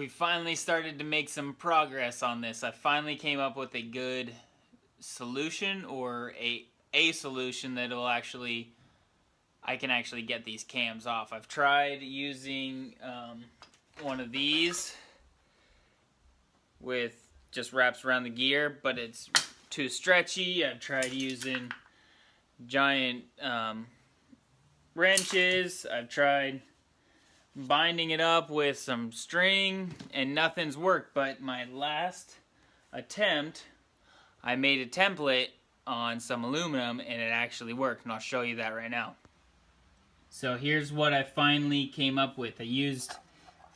We finally started to make some progress on this. I finally came up with a good solution, or a solution that will actually, I can actually get these cams off. I've tried using one of these with just wraps around the gear, but it's too stretchy. I've tried using giant wrenches. I've tried binding it up with some string, and nothing's worked. But my last attempt, I made a template on some aluminum and it actually worked, and I'll show you that right now. So here's what I finally came up with. I used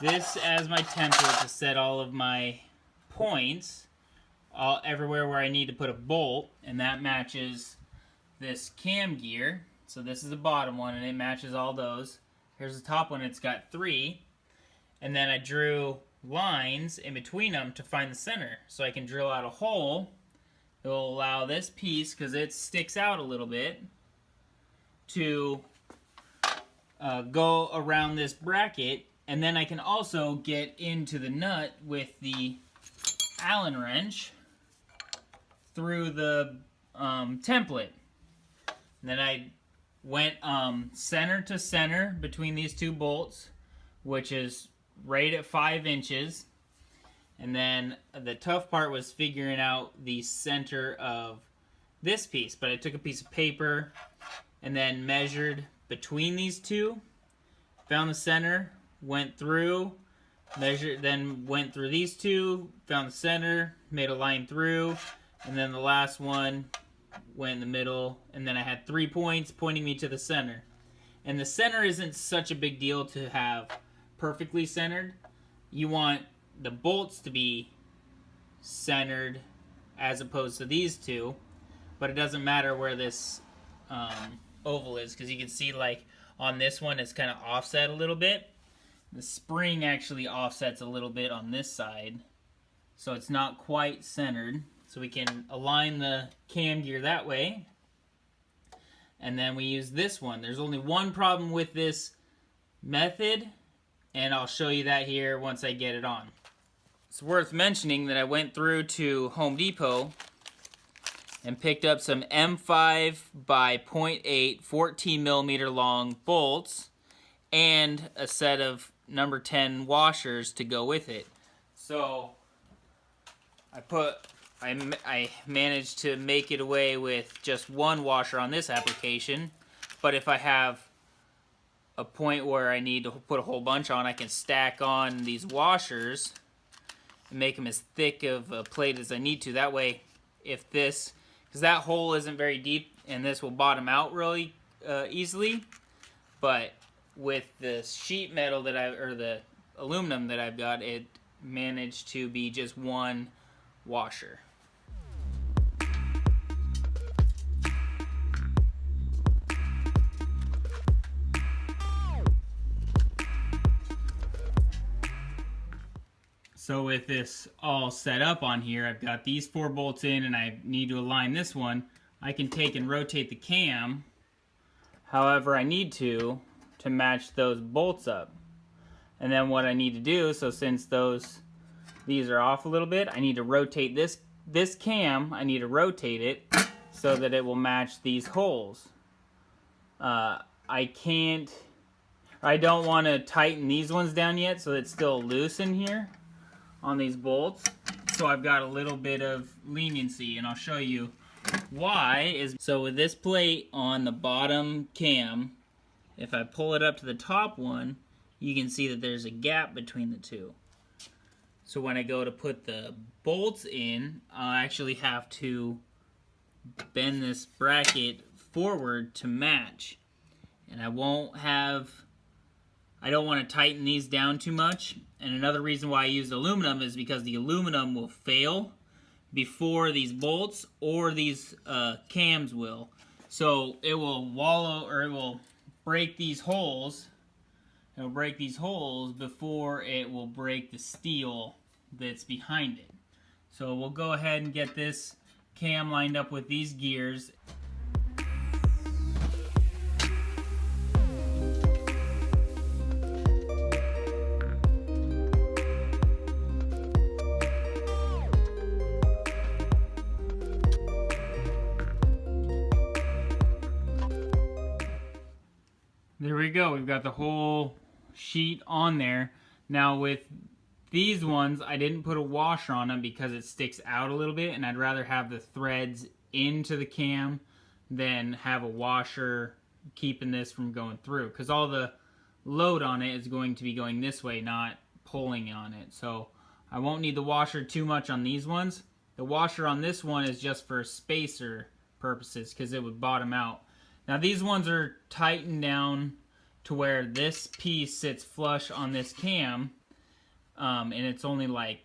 this as my template to set all of my points everywhere where I need to put a bolt, and that matches this cam gear. So this is the bottom one and it matches all those. Here's the top one, it's got 3. And then I drew lines in between them to find the center. So I can drill out a hole. It will allow this piece, because it sticks out a little bit, to go around this bracket. And then I can also get into the nut with the Allen wrench through the template. And then I went center to center between these two bolts, which is right at 5 inches. And then the tough part was figuring out the center of this piece. But I took a piece of paper and then measured between these two, found the center, went through, measured, then went through these two, found the center, made a line through, and then the last one went in the middle, and then I had 3 points pointing me to the center. And the center isn't such a big deal to have perfectly centered. You want the bolts to be centered as opposed to these two, but it doesn't matter where this oval is, because you can see, like, on this one it's kind of offset a little bit. The spring actually offsets a little bit on this side, so it's not quite centered. So we can align the cam gear that way. And then we use this one. There's only one problem with this method, and I'll show you that here once I get it on. It's worth mentioning that I went through to Home Depot and picked up some M5 by 0.8 14 millimeter long bolts and a set of number 10 washers to go with it. So I managed to make it away with just one washer on this application, but if I have a point where I need to put a whole bunch on, I can stack on these washers and make them as thick of a plate as I need to. That way, if this, because that hole isn't very deep and this will bottom out really easily, but with the sheet metal that or the aluminum that I've got, it managed to be just one washer. So with this all set up on here, I've got these 4 bolts in and I need to align this one. I can take and rotate the cam however I need to match those bolts up. And then what I need to do, so since these are off a little bit, I need to rotate this cam, I need to rotate it so that it will match these holes. I don't want to tighten these ones down yet, so it's still loose in here on these bolts. So I've got a little bit of leniency, and I'll show you why. So with this plate on the bottom cam, if I pull it up to the top one, you can see that there's a gap between the two. So when I go to put the bolts in, I'll actually have to bend this bracket forward to match. And I don't want to tighten these down too much. And another reason why I use aluminum is because the aluminum will fail before these bolts or these cams will. So it will wallow, or it will break these holes. It will break these holes before it will break the steel that's behind it. So we'll go ahead and get this cam lined up with these gears. go. We've got the whole sheet on there. Now with these ones, I didn't put a washer on them because it sticks out a little bit, and I'd rather have the threads into the cam than have a washer keeping this from going through, because all the load on it is going to be going this way, not pulling on it. So I won't need the washer too much on these ones. The washer on this one is just for spacer purposes because it would bottom out. Now these ones are tightened down to where this piece sits flush on this cam, and it's only like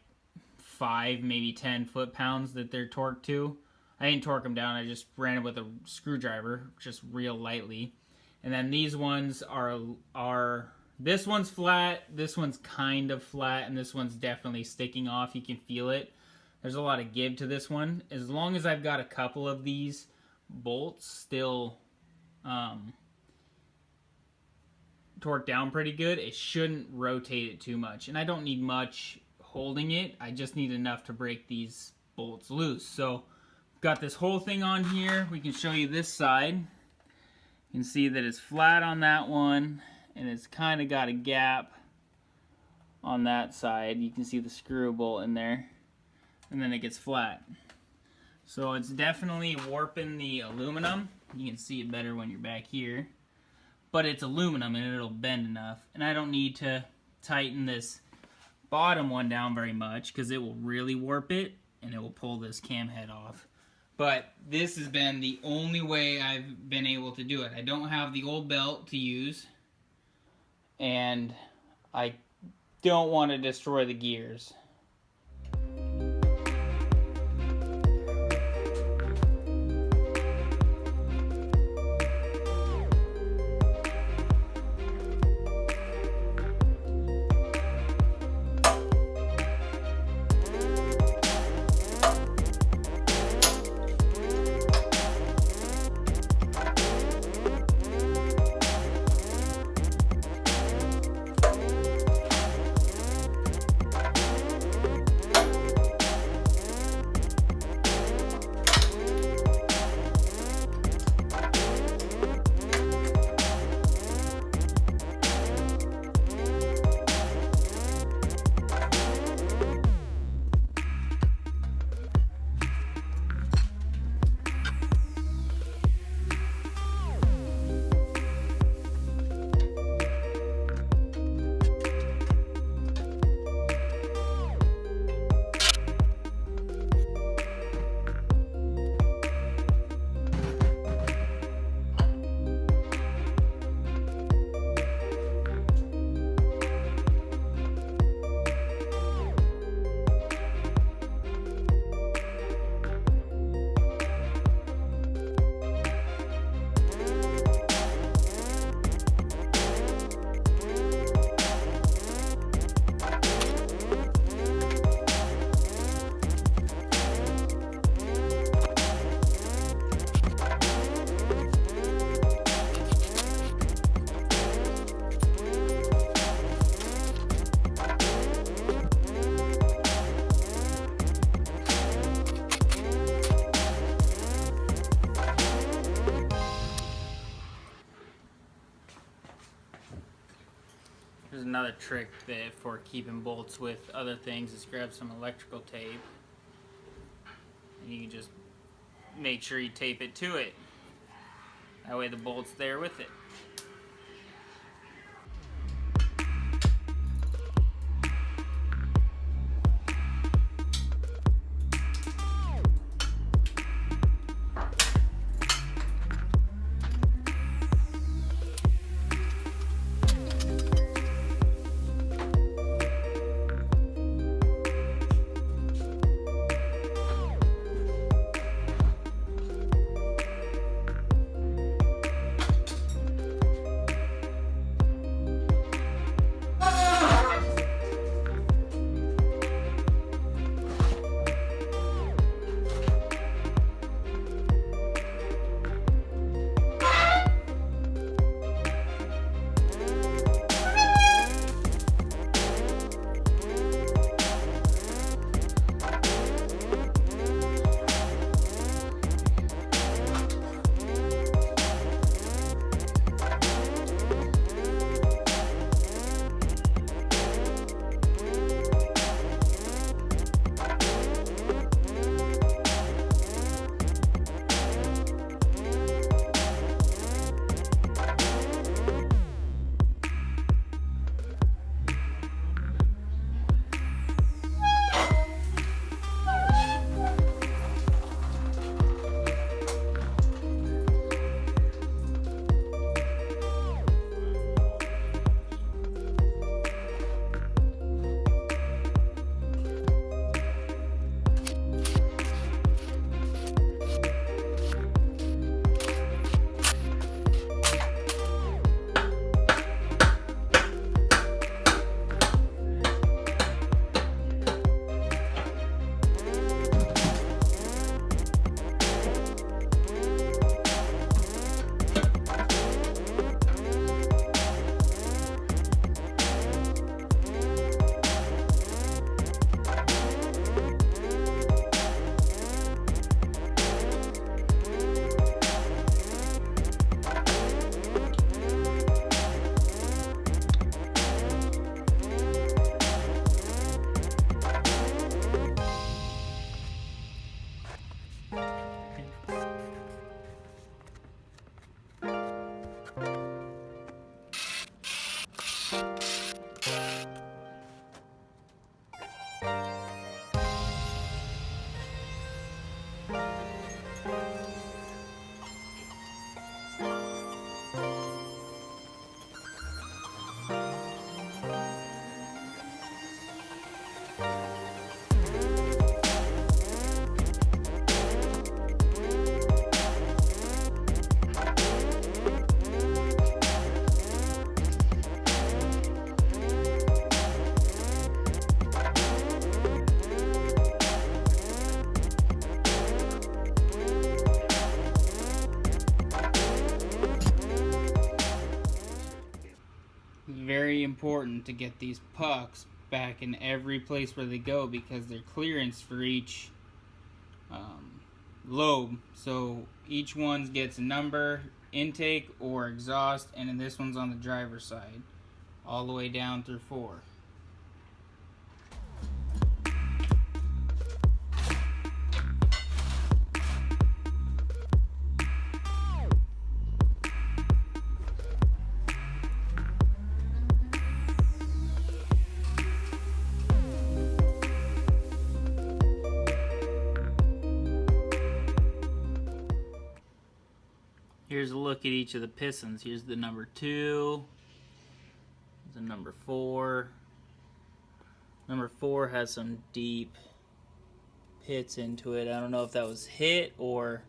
5, maybe 10 foot-pounds that they're torqued to. I didn't torque them down, I just ran it with a screwdriver, just real lightly. And then these ones are this one's flat, this one's kind of flat, and this one's definitely sticking off. You can feel it. There's a lot of give to this one. As long as I've got a couple of these bolts still torqued down pretty good, it shouldn't rotate it too much. And I don't need much holding it, I just need enough to break these bolts loose. So got this whole thing on here. We can show you this side. You can see that it's flat on that one, and it's kind of got a gap on that side. You can see the screw bolt in there, and then it gets flat. So it's definitely warping the aluminum. You can see it better when you're back here. But it's aluminum and it'll bend enough. And I don't need to tighten this bottom one down very much because it will really warp it and it will pull this cam head off. But this has been the only way I've been able to do it. I don't have the old belt to use, and I don't want to destroy the gears. There's another trick that for keeping bolts with other things is grab some electrical tape, and you can just make sure you tape it to it. That way the bolt's there with it. important to get these pucks back in every place where they go, because they're clearance for each lobe. So each one gets a number, intake or exhaust, and then this one's on the driver's side, all the way down through 4. Here's a look at each of the pistons. Here's the number 2. There's the number 4. Number 4 has some deep pits into it. I don't know if that was hit or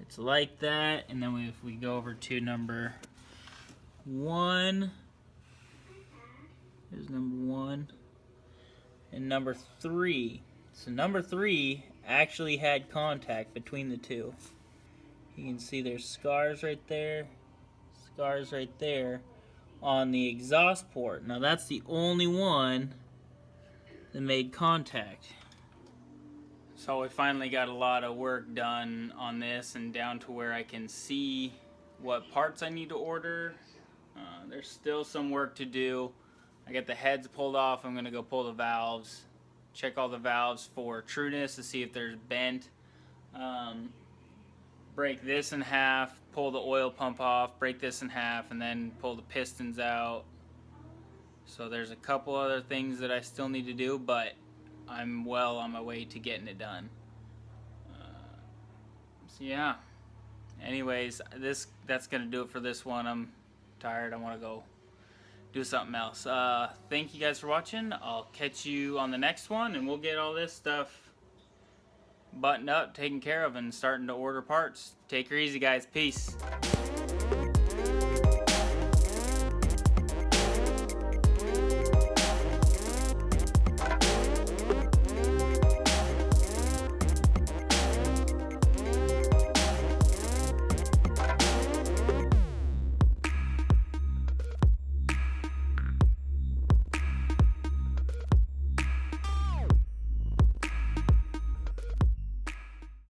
it's like that. And then if we go over to number 1, here's number 1 and number 3. So number 3 actually had contact between the two. You can see there's scars right there on the exhaust port. Now that's the only one that made contact. So we finally got a lot of work done on this, and down to where I can see what parts I need to order. There's still some work to do. I got the heads pulled off. I'm gonna go pull the valves, check all the valves for trueness to see if there's bent. Break this in half, pull the oil pump off, break this in half, and then pull the pistons out. So there's a couple other things that I still need to do, but I'm well on my way to getting it done. So yeah. Anyways, that's gonna do it for this one. I'm tired. I want to go do something else. Thank you guys for watching. I'll catch you on the next one, and we'll get all this stuff buttoned up, taken care of, and starting to order parts. Take her easy, guys. Peace.